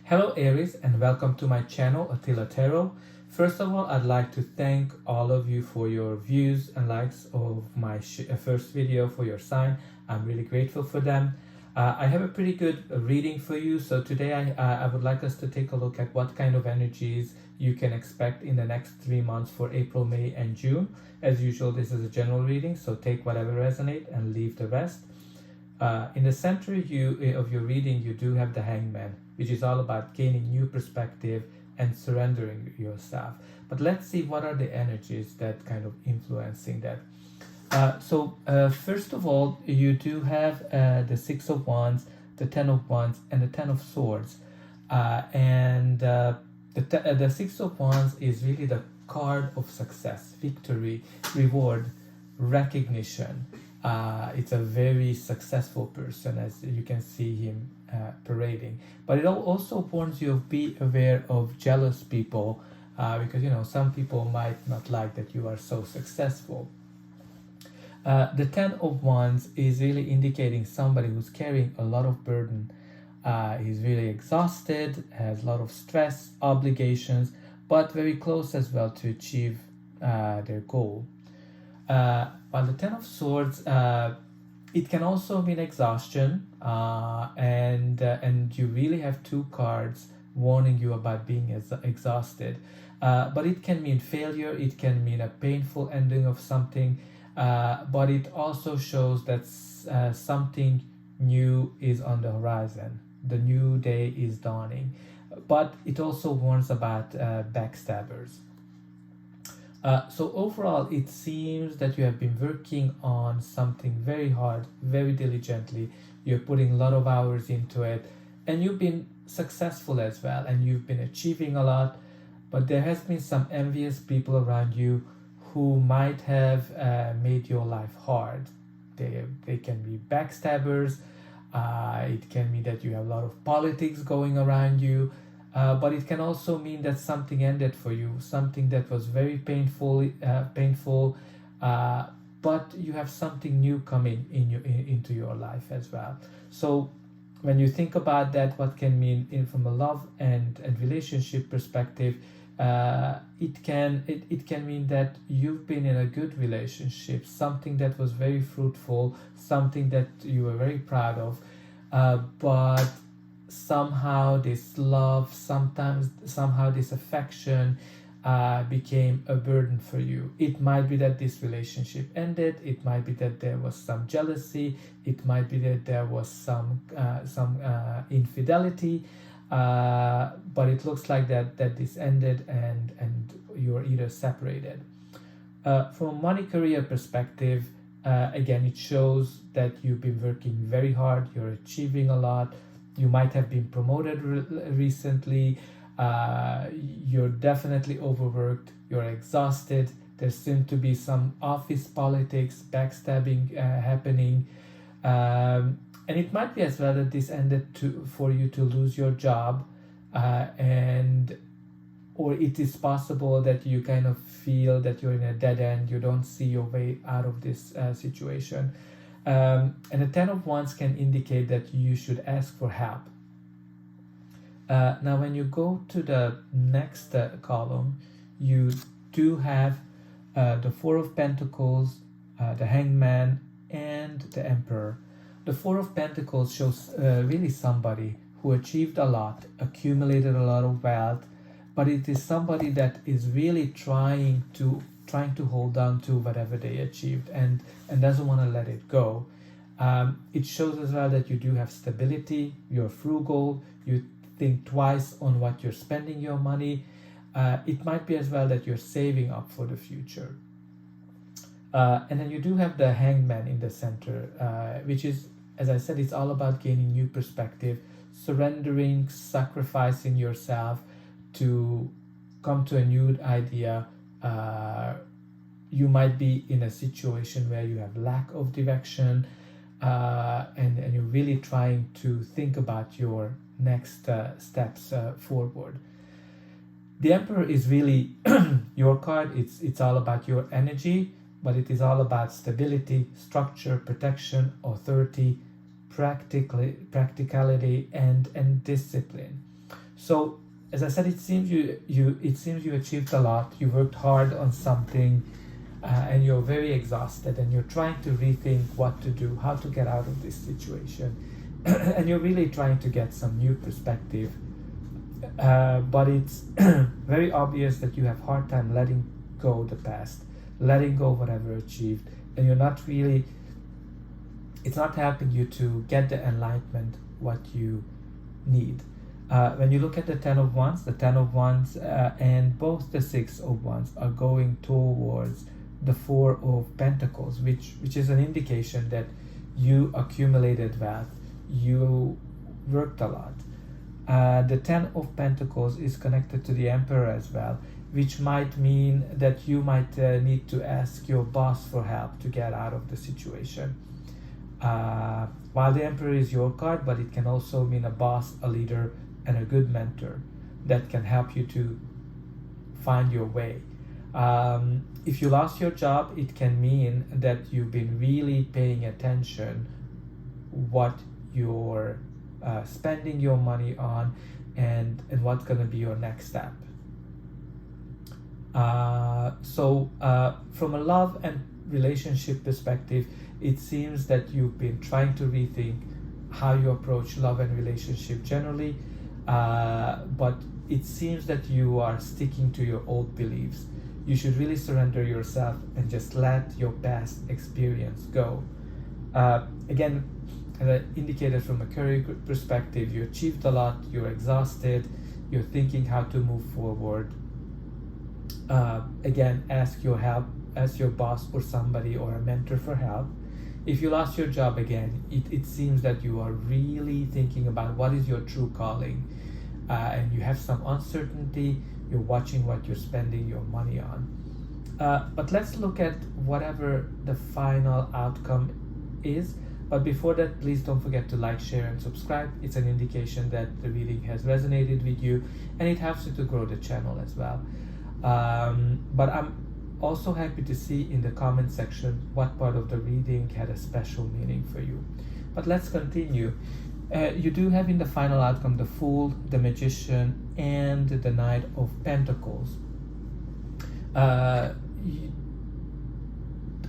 Hello Aries and welcome to my channel Attila Tarot. First of all, I'd like to thank all of you for your views and likes of my first video for your sign. I'm really grateful for them. I have a pretty good reading for you. So today I would like us to take a look at what kind of energies you can expect in the next 3 months for April, May and June. As usual, this is a general reading, so take whatever resonates and leave the rest. In the center of your reading, you do have the Hangman, which is all about gaining new perspective and surrendering yourself. But let's see what are the energies that kind of influencing that. First of all, you do have the Six of Wands, the Ten of Wands, and the Ten of Swords. The Six of Wands is really the card of success, victory, reward, recognition. It's a very successful person, as you can see him parading. But it also warns you of be aware of jealous people, because some people might not like that you are so successful. The Ten of Wands is really indicating somebody who's carrying a lot of burden. He's really exhausted, has a lot of stress, obligations, but very close as well to achieve their goal. While the Ten of Swords, it can also mean exhaustion, and you really have two cards warning you about being exhausted. But it can mean failure, it can mean a painful ending of something, but it also shows that something new is on the horizon. The new day is dawning. But it also warns about backstabbers. So overall, it seems that you have been working on something very hard, very diligently. You're putting a lot of hours into it, and you've been successful as well, and you've been achieving a lot. But there has been some envious people around you who might have made your life hard. They can be backstabbers. It can mean that you have a lot of politics going around you. But it can also mean that something ended for you, something that was very painful, but you have something new coming into your life as well. So when you think about that, what can mean from a love and relationship perspective, it can mean that you've been in a good relationship, something that was very fruitful, something that you were very proud of, but somehow this love, somehow this affection became a burden for you. It might be that this relationship ended, it might be that there was some jealousy, it might be that there was some infidelity, but it looks like that this ended and you're either separated. From a money career perspective, again, it shows that you've been working very hard, you're achieving a lot. You might have been promoted recently. You're definitely overworked. You're exhausted. There seems to be some office politics, backstabbing happening. And it might be as well that this ended for you to lose your job. Or it is possible that you kind of feel that you're in a dead end. You don't see your way out of this situation. And the Ten of Wands can indicate that you should ask for help. Now, when you go to the next column, you do have the Four of Pentacles, the Hangman, and the Emperor. The Four of Pentacles shows really somebody who achieved a lot, accumulated a lot of wealth, but it is somebody that is really trying to hold on to whatever they achieved and doesn't want to let it go. It shows as well that you do have stability, you're frugal, you think twice on what you're spending your money. It might be as well that you're saving up for the future. And then you do have the Hangman in the center, which is, as I said, it's all about gaining new perspective, surrendering, sacrificing yourself to come to a new idea. You might be in a situation where you have lack of direction, and you're really trying to think about your next steps forward. The Emperor is really your card. It's all about your energy, but it is all about stability, structure, protection, authority, practicality, and discipline. So as I said, it seems you achieved a lot. You worked hard on something, and you're very exhausted, and you're trying to rethink what to do, how to get out of this situation, and you're really trying to get some new perspective. But it's very obvious that you have hard time letting go the past, letting go whatever achieved, and you're not really. It's not helping you to get the enlightenment what you need. When you look at the Ten of Wands, and both the Six of Wands are going towards the Four of Pentacles, which is an indication that you accumulated wealth, you worked a lot. The Ten of Pentacles is connected to the Emperor as well, which might mean that you might need to ask your boss for help to get out of the situation. While the Emperor is your card, but it can also mean a boss, a leader, and a good mentor that can help you to find your way. If you lost your job, it can mean that you've been really paying attention what you're spending your money on and what's going to be your next step. So from a love and relationship perspective, it seems that you've been trying to rethink how you approach love and relationship generally, but it seems that you are sticking to your old beliefs. You should really surrender yourself and just let your past experience go. Again, as I indicated, from a career perspective, you achieved a lot, you're exhausted, you're thinking how to move forward. Again, ask your boss or somebody or a mentor for help. If you lost your job, again, it seems that you are really thinking about what is your true calling, and you have some uncertainty. You're watching what you're spending your money on. But let's look at whatever the final outcome is. But before that, please don't forget to like, share, and subscribe. It's an indication that the reading has resonated with you, and it helps you to grow the channel as well. But I'm also happy to see in the comment section what part of the reading had a special meaning for you. But let's continue. You do have in the final outcome the Fool, the Magician, and the Knight of Pentacles.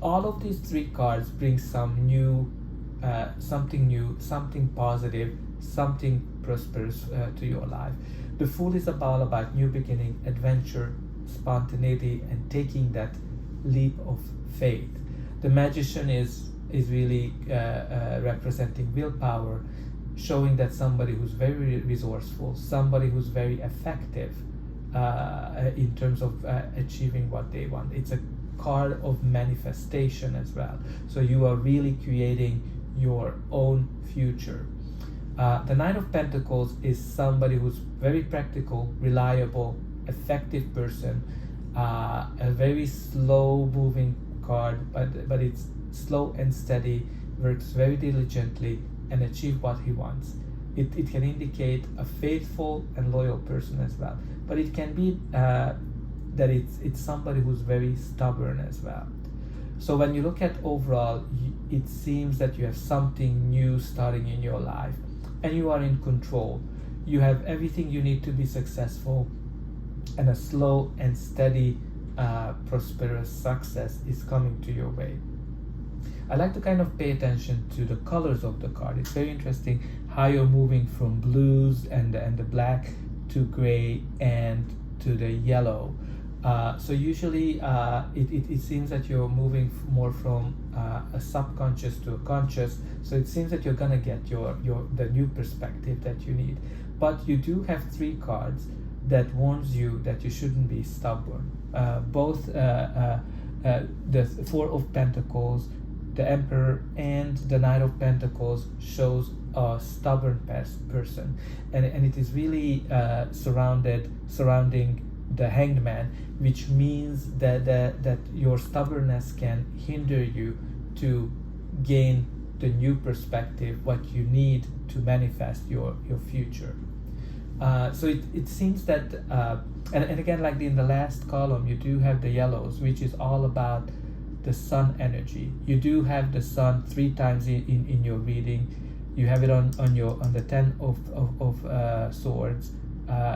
All of these three cards bring some new, something positive, something prosperous to your life. The Fool is all about new beginning, adventure, spontaneity, and taking that leap of faith. The Magician is really representing willpower, showing that somebody who's very resourceful, somebody who's very effective in terms of achieving what they want. It's a card of manifestation as well. So you are really creating your own future. The Knight of Pentacles is somebody who's very practical, reliable, effective person, a very slow moving card, but it's slow and steady, works very diligently, and achieve what he wants. It can indicate a faithful and loyal person as well, but it can be that it's somebody who's very stubborn as well. So when you look at overall, it seems that you have something new starting in your life, and you are in control. You have everything you need to be successful, and a slow and steady prosperous success is coming to your way. I like to kind of pay attention to the colors of the card. It's very interesting how you're moving from blues and the black to gray and to the yellow. So usually it seems that you're moving more from a subconscious to a conscious. So it seems that you're gonna get the new perspective that you need. But you do have three cards that warns you that you shouldn't be stubborn. Both the Four of Pentacles, the Emperor, and the Knight of Pentacles shows a stubborn person, and it is really surrounding the Hanged Man, which means that your stubbornness can hinder you to gain the new perspective, what you need to manifest your future. So it seems that, and again, like in the last column, you do have the yellows, which is all about the sun energy. You do have the sun 3 times in your reading. You have it on the Ten of Swords,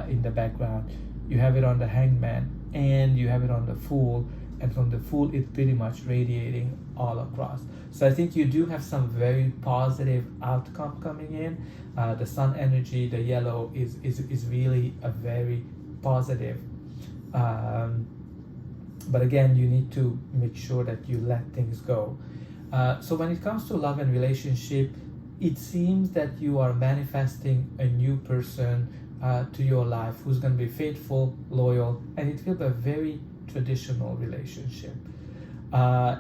in the background. You have it on the Hangman, and you have it on the Fool, and from the Fool it's pretty much radiating all across. So I think you do have some very positive outcome coming in. The Sun energy, the yellow, is really a very positive. But again, you need to make sure that you let things go. So when it comes to love and relationship, it seems that you are manifesting a new person to your life who's going to be faithful, loyal, and it will be a very traditional relationship.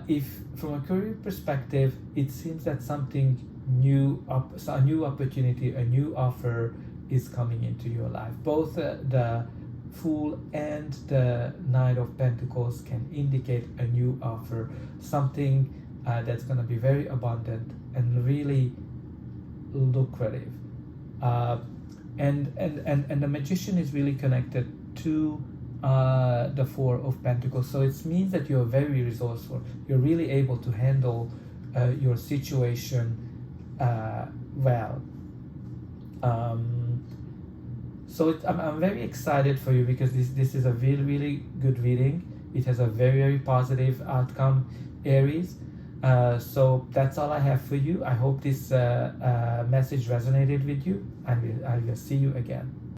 If from a career perspective, it seems that something new, a new opportunity, a new offer is coming into your life. Both the Fool and the Knight of Pentacles can indicate a new offer, something that's going to be very abundant and really lucrative. And the Magician is really connected to the Four of Pentacles, so it means that you're very resourceful. You're really able to handle your situation well. So I'm very excited for you, because this is a really, really good reading. It has a very, very positive outcome, Aries. So that's all I have for you. I hope this message resonated with you, and I will see you again.